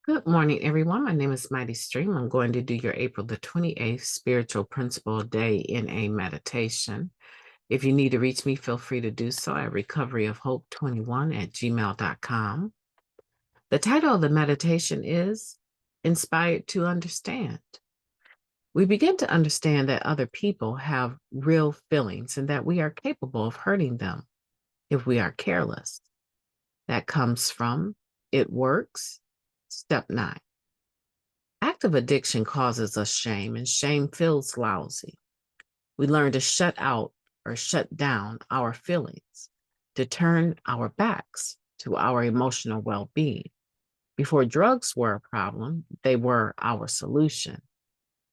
Good morning, everyone. My name is MightyStream. I'm going to do your April the 28th Spiritual Principle Day in a meditation. If you need to reach me, feel free to do so at recoveryofhope21@gmail.com. The title of the meditation is Inspired to Understand. We begin to understand that other people have real feelings and that we are capable of hurting them if we are careless. That comes from It Works, Step 9. Active addiction causes us shame, and shame feels lousy. We learn to shut out or shut down our feelings, to turn our backs to our emotional well being. Before drugs were a problem, they were our solution.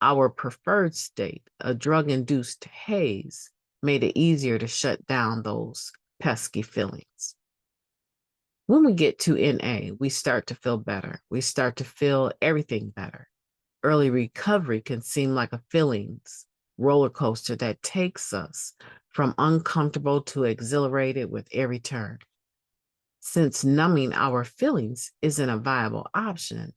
Our preferred state, a drug induced haze, made it easier to shut down those pesky feelings. When we get to NA, we start to feel better. We start to feel everything better. Early recovery can seem like a feelings roller coaster that takes us from uncomfortable to exhilarated with every turn. Since numbing our feelings isn't a viable option,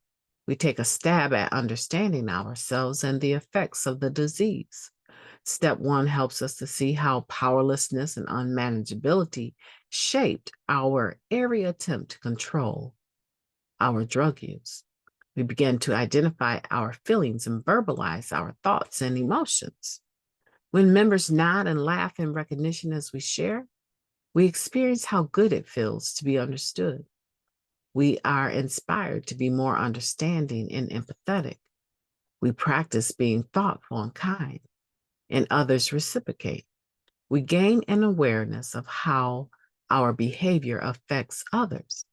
we take a stab at understanding ourselves and the effects of the disease. Step 1 helps us to see how powerlessness and unmanageability shaped our every attempt to control our drug use. We begin to identify our feelings and verbalize our thoughts and emotions. When members nod and laugh in recognition as we share, we experience how good it feels to be understood. We are inspired to be more understanding and empathetic. We practice being thoughtful and kind, and others reciprocate. We gain an awareness of how our behavior affects others.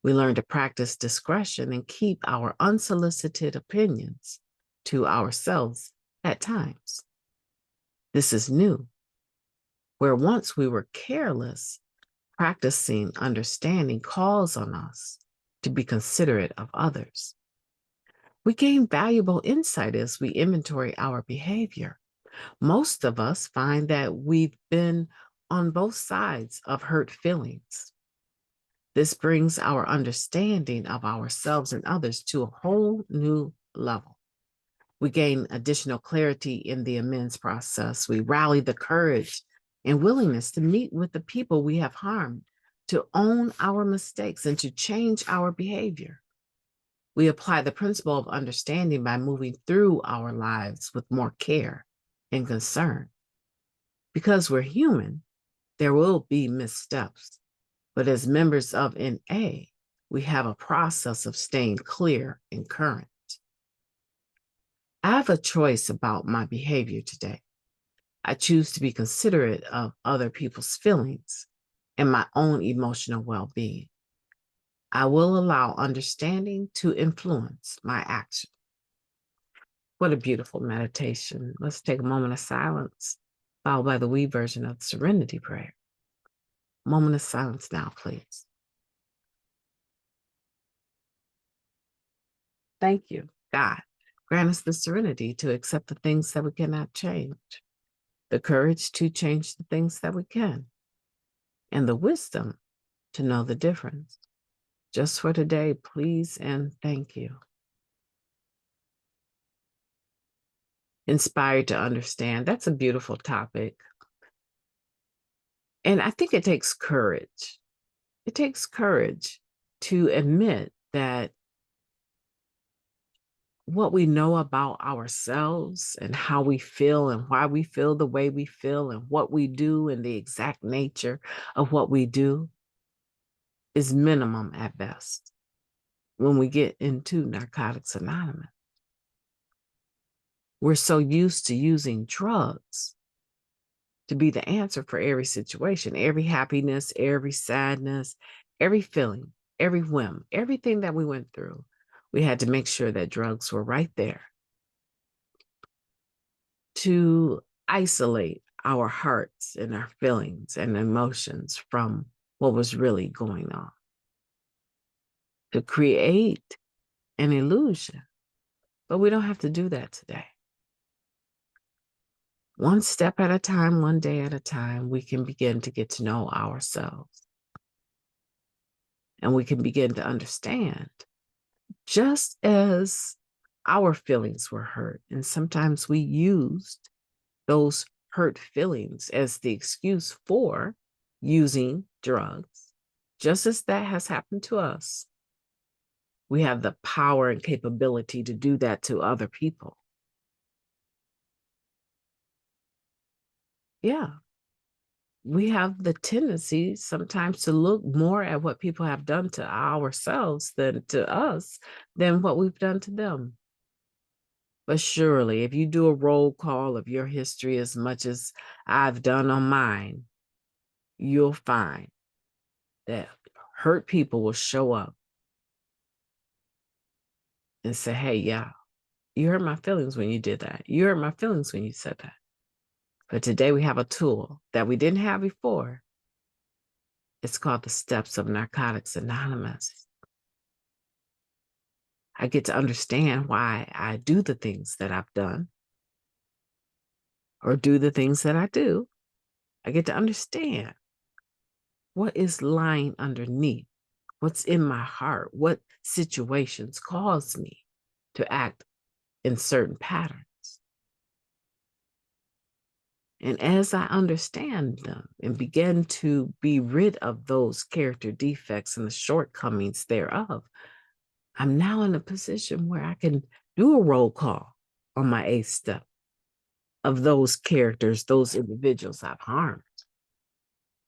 We learn to practice discretion and keep our unsolicited opinions to ourselves at times. This is new. Where once we were careless, practicing understanding calls on us to be considerate of others. We gain valuable insight as we inventory our behavior. Most of us find that we've been on both sides of hurt feelings. This brings our understanding of ourselves and others to a whole new level. We gain additional clarity in the amends process. We rally the courage and willingness to meet with the people we have harmed, to own our mistakes, and to change our behavior. We apply the principle of understanding by moving through our lives with more care and concern. Because we're human, there will be missteps. But as members of NA, we have a process of staying clear and current. I have a choice about my behavior today. I choose to be considerate of other people's feelings and my own emotional well being. I will allow understanding to influence my action. What a beautiful meditation. Let's take a moment of silence, followed by the we version of the Serenity Prayer. Moment of silence now, please. Thank you, God. Grant us the serenity to accept the things that we cannot change, the courage to change the things that we can, and the wisdom to know the difference. Just for today, please and thank you. Inspired to understand. That's a beautiful topic. And I think it takes courage. It takes courage to admit that what we know about ourselves and how we feel and why we feel the way we feel and what we do and the exact nature of what we do is minimum at best when we get into Narcotics Anonymous. We're so used to using drugs to be the answer for every situation, every happiness, every sadness, every feeling, every whim, everything that we went through. We had to make sure that drugs were right there to isolate our hearts and our feelings and emotions from what was really going on, to create an illusion. But we don't have to do that today. One step at a time, one day at a time, we can begin to get to know ourselves. And we can begin to understand just as our feelings were hurt. And sometimes we used those hurt feelings as the excuse for using drugs. Just as that has happened to us, we have the power and capability to do that to other people. Yeah. We have the tendency sometimes to look more at what people have done to ourselves than to us than what we've done to them. But surely, if you do a roll call of your history as much as I've done on mine, you'll find that hurt people will show up and say, hey, yeah, you hurt my feelings when you did that. You hurt my feelings when you said that. But today we have a tool that we didn't have before. It's called the Steps of Narcotics Anonymous. I get to understand why I do the things that I've done or do the things that I do. I get to understand what is lying underneath, what's in my heart, what situations cause me to act in certain patterns. And as I understand them and begin to be rid of those character defects and the shortcomings thereof, I'm now in a position where I can do a roll call on my eighth step of those characters, those individuals I've harmed,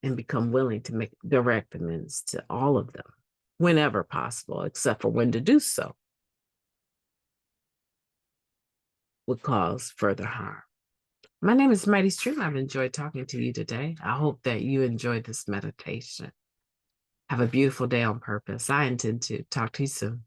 and become willing to make direct amends to all of them whenever possible, except for when to do so would cause further harm. My name is Mighty Stream. I've enjoyed talking to you today. I hope that you enjoyed this meditation. Have a beautiful day on purpose. I intend to talk to you soon.